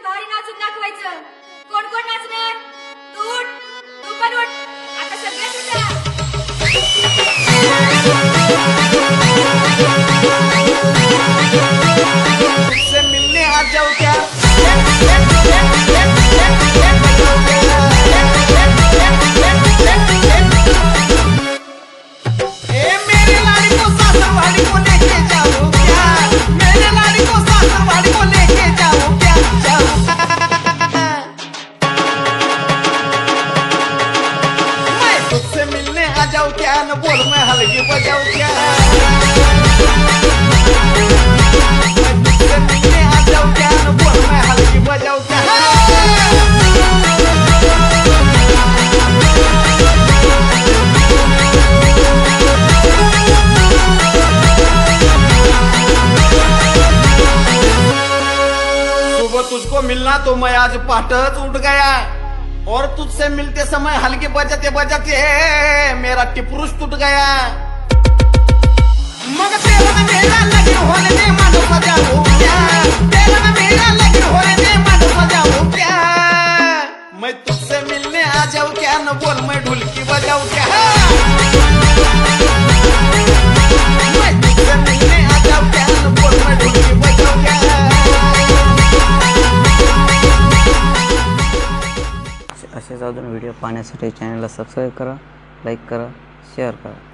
भारी नाचून दाखवायचं। कोण कोण नाचणार? तू उठ, तू पण उठ, आता सगळेच उठा। तुझसे मिलने आ जाओ क्या? मेरे लाड़ी को सासरवाड़ी को लेके जाओ क्या? मेरे लाड़ी को सासरवाड़ी को लेके जाओ क्या? मैं तुझसे मिलने आ जाऊं क्या? न बोल मैं हलगी बजाऊं क्या? मैं तुझसे मिलने आ जाऊं क्या? न बोल मैं हलगी बजाऊं क्या? तुझको मिलना तो मैं आज पाटच उठ गया और तुझसे मिलते समय हल्के बजाते बजाते मेरा टिपरूस टूट गया। मगर तेरा ना मेरा लगन होने दे मानो बजाओ क्या? तेरा ना मेरा लगन होने दे मानो बजाओ क्या? मैं तुझसे मिलने आ जाऊं क्या? न बोल मैं ढोलकी बजाऊं क्या? मैं तुझसे मिलने आ जाऊं क्या? न बोल मैं ढोलकी बजाऊं क्या? असेच अजून व्हिडिओ पाहण्यासाठी चॅनलला सबस्क्राईब करा, लाईक करा, शेअर करा।